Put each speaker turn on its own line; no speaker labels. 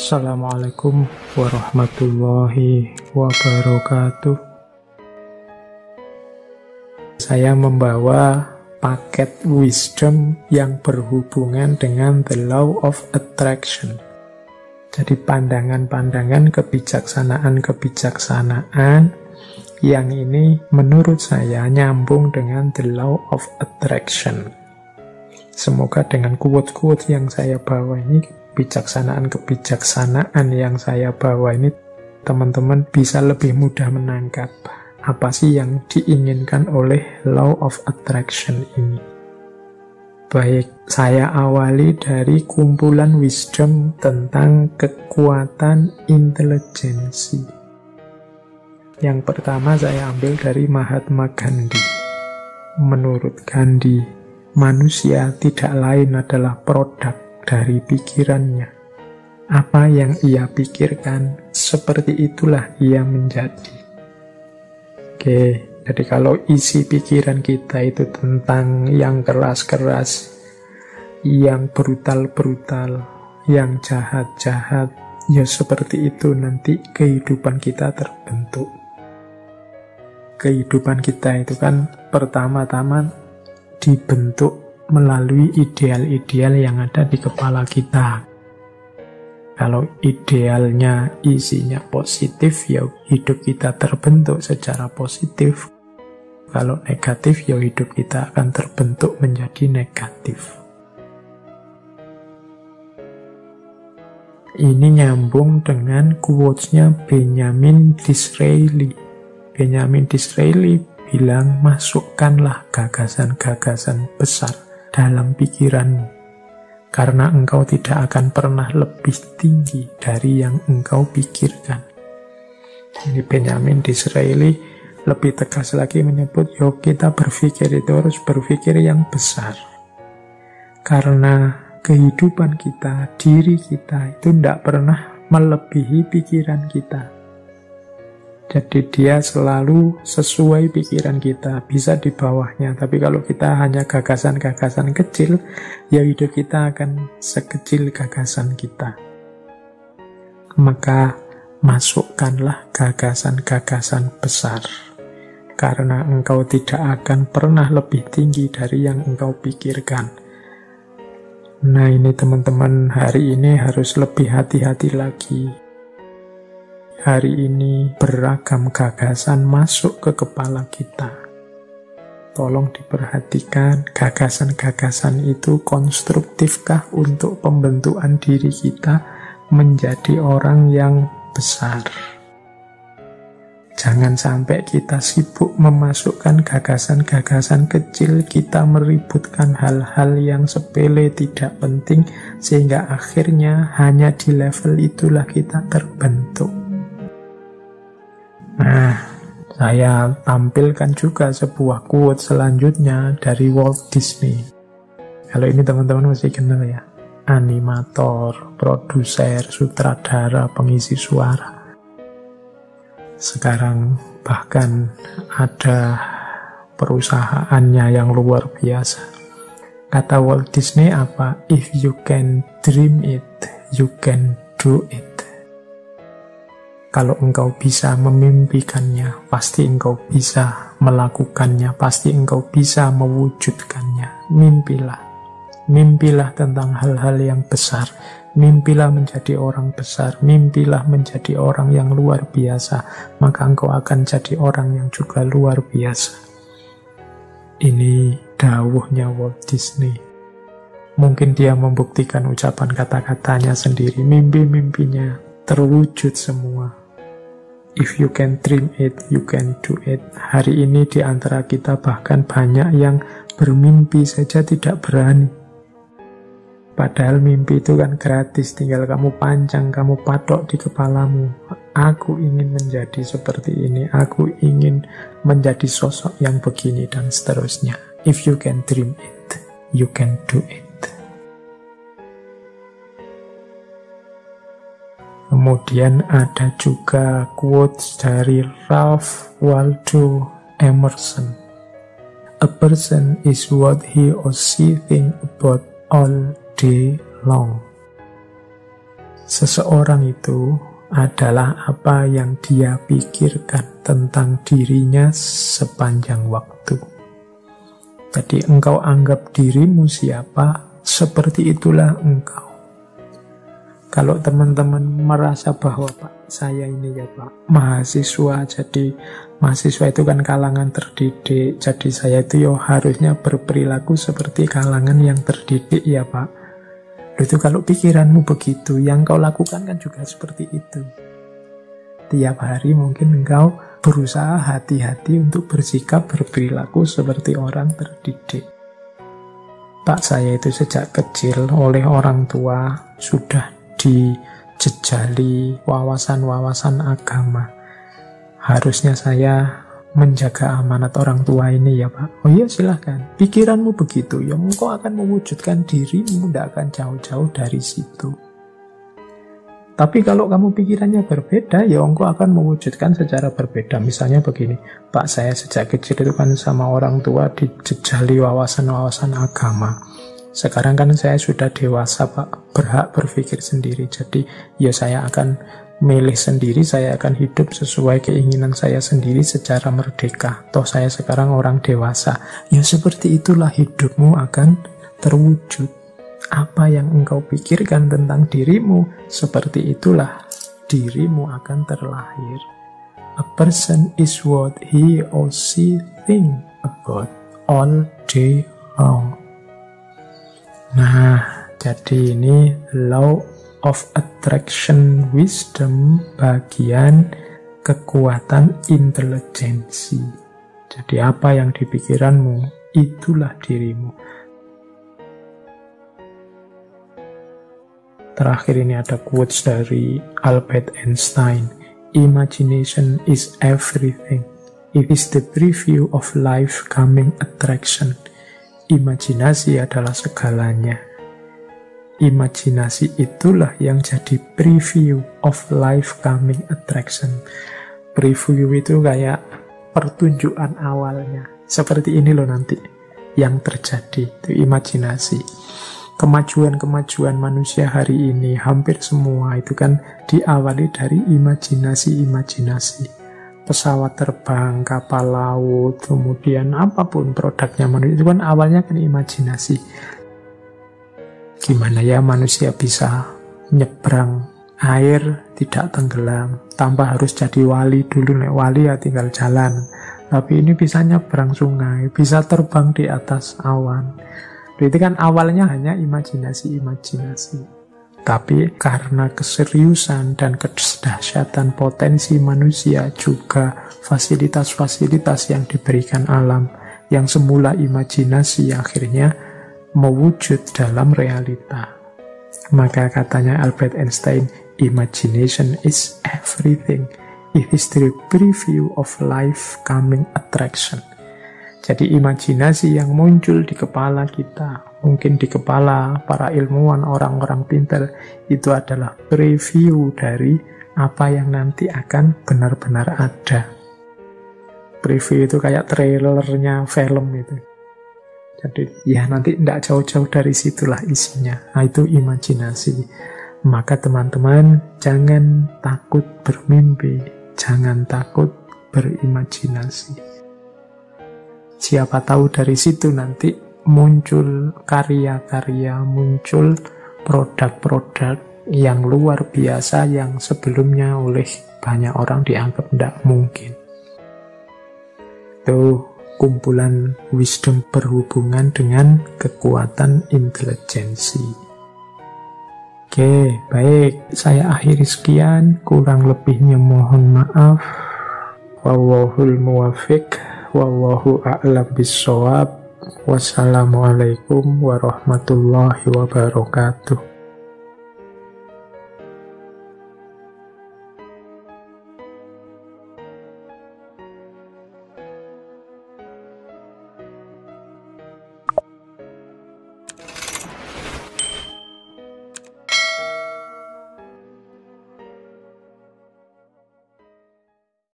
Assalamualaikum warahmatullahi wabarakatuh. Saya membawa paket wisdom yang berhubungan dengan the law of attraction. Jadi pandangan-pandangan kebijaksanaan-kebijaksanaan yang ini menurut saya nyambung dengan the law of attraction. Semoga dengan quote-quote yang saya bawa ini, kebijaksanaan-kebijaksanaan yang saya bawa ini, teman-teman bisa lebih mudah menangkap apa sih yang diinginkan oleh law of attraction ini. Baik, saya awali dari kumpulan wisdom tentang kekuatan intelijensi. Yang pertama saya ambil dari Mahatma Gandhi. Menurut Gandhi, manusia tidak lain adalah produk dari pikirannya. Apa yang ia pikirkan, seperti itulah ia menjadi. Oke, jadi kalau isi pikiran kita itu tentang yang keras-keras, yang brutal-brutal, yang jahat-jahat, ya seperti itu nanti kehidupan kita terbentuk. Kehidupan kita itu kan pertama-tama dibentuk melalui ideal-ideal yang ada di kepala kita. Kalau idealnya isinya positif, ya hidup kita terbentuk secara positif. Kalau negatif, ya hidup kita akan terbentuk menjadi negatif. Ini nyambung dengan quotes-nya Benjamin Disraeli. Benjamin Disraeli bilang, masukkanlah gagasan-gagasan besar dalam pikiranmu, karena engkau tidak akan pernah lebih tinggi dari yang engkau pikirkan. Ini Benjamin Disraeli lebih tegas lagi menyebut, yuk kita berpikir itu harus berpikir yang besar. Karena kehidupan kita, diri kita itu tidak pernah melebihi pikiran kita. Jadi dia selalu sesuai pikiran kita, bisa di bawahnya. Tapi kalau kita hanya gagasan-gagasan kecil, ya hidup kita akan sekecil gagasan kita. Maka masukkanlah gagasan-gagasan besar, karena engkau tidak akan pernah lebih tinggi dari yang engkau pikirkan. Nah ini teman-teman, hari ini harus lebih hati-hati lagi. Hari ini beragam gagasan masuk ke kepala kita. Tolong diperhatikan, gagasan-gagasan itu konstruktifkah untuk pembentukan diri kita menjadi orang yang besar? Jangan sampai kita sibuk memasukkan gagasan-gagasan kecil, kita meributkan hal-hal yang sepele tidak penting, sehingga akhirnya hanya di level itulah kita terbentuk. Nah, saya tampilkan juga sebuah quote selanjutnya dari Walt Disney. Kalau ini teman-teman mesti kenal ya. Animator, produser, sutradara, pengisi suara. Sekarang bahkan ada perusahaannya yang luar biasa. Kata Walt Disney apa? If you can dream it, you can do it. Kalau engkau bisa memimpikannya, pasti engkau bisa melakukannya, pasti engkau bisa mewujudkannya. Mimpilah. Mimpilah tentang hal-hal yang besar. Mimpilah menjadi orang besar. Mimpilah menjadi orang yang luar biasa. Maka engkau akan jadi orang yang juga luar biasa. Ini dawuhnya Walt Disney. Mungkin dia membuktikan ucapan kata-katanya sendiri. Mimpi-mimpinya terwujud semua. If you can dream it, you can do it. Hari ini di antara kita bahkan banyak yang bermimpi saja tidak berani. Padahal mimpi itu kan gratis, tinggal kamu pancang, kamu patok di kepalamu. Aku ingin menjadi seperti ini, aku ingin menjadi sosok yang begini, dan seterusnya. If you can dream it, you can do it. Kemudian ada juga quotes dari Ralph Waldo Emerson. A person is what he or she think about all day long. Seseorang itu adalah apa yang dia pikirkan tentang dirinya sepanjang waktu. Jadi engkau anggap dirimu siapa, seperti itulah engkau. Kalau teman-teman merasa bahwa Pak, saya ini ya Pak, mahasiswa, jadi mahasiswa itu kan kalangan terdidik, jadi saya itu harusnya berperilaku seperti kalangan yang terdidik ya Pak. Itu kalau pikiranmu begitu, yang kau lakukan kan juga seperti itu. Tiap hari mungkin engkau berusaha hati-hati untuk bersikap, berperilaku seperti orang terdidik. Pak, saya itu sejak kecil oleh orang tua sudah dijejali wawasan-wawasan agama. Harusnya saya menjaga amanat orang tua ini ya Pak. Oh iya silahkan, pikiranmu begitu ya, engkau akan mewujudkan dirimu, tidak akan jauh-jauh dari situ. Tapi kalau kamu pikirannya berbeda, ya engkau akan mewujudkan secara berbeda. Misalnya begini, Pak, saya sejak kecil itu kan sama orang tua dijejali wawasan-wawasan agama. Sekarang kan saya sudah dewasa Pak, berhak berpikir sendiri. Jadi ya saya akan milih sendiri, saya akan hidup sesuai keinginan saya sendiri secara merdeka. Toh saya sekarang orang dewasa. Ya seperti itulah hidupmu akan terwujud. Apa yang engkau pikirkan tentang dirimu, seperti itulah dirimu akan terlahir. A person is what he or she think about all day long. Nah, jadi ini law of attraction wisdom, bagian kekuatan intelijensi. Jadi apa yang dipikiranmu, itulah dirimu. Terakhir ini ada quotes dari Albert Einstein. Imagination is everything. It is the preview of life coming attraction. Imajinasi adalah segalanya. Imajinasi itulah yang jadi preview of life coming attraction. Preview itu kayak pertunjukan awalnya. Seperti ini loh nanti yang terjadi, itu imajinasi. Kemajuan-kemajuan manusia hari ini, hampir semua itu kan diawali dari imajinasi-imajinasi. Pesawat terbang, kapal laut, kemudian apapun produknya manusia, itu kan awalnya kan imajinasi. Gimana ya manusia bisa nyebrang air tidak tenggelam tanpa harus jadi wali dulu. Nek wali ya tinggal jalan, tapi ini bisa nyebrang sungai, bisa terbang di atas awan. Itu kan awalnya hanya imajinasi-imajinasi. Tapi karena keseriusan dan kedahsyatan potensi manusia, juga fasilitas-fasilitas yang diberikan alam, yang semula imajinasi akhirnya mewujud dalam realita. Maka katanya Albert Einstein, imagination is everything. It is the preview of life coming attraction. Jadi imajinasi yang muncul di kepala kita, mungkin di kepala para ilmuwan, orang-orang pintar, itu adalah preview dari apa yang nanti akan benar-benar ada. Preview itu kayak trailernya film itu. Jadi ya nanti tidak jauh-jauh dari situlah isinya. Nah itu imajinasi. Maka teman-teman jangan takut bermimpi, jangan takut berimajinasi. Siapa tahu dari situ nanti muncul karya-karya, muncul produk-produk yang luar biasa yang sebelumnya oleh banyak orang dianggap tidak mungkin. Itu kumpulan wisdom berhubungan dengan kekuatan intelijensi. Oke, baik. Saya akhiri sekian. Kurang lebihnya mohon maaf. Wallahul muwaffiq. Wallahu a'lam bissawab. Wassalamualaikum warahmatullahi wabarakatuh.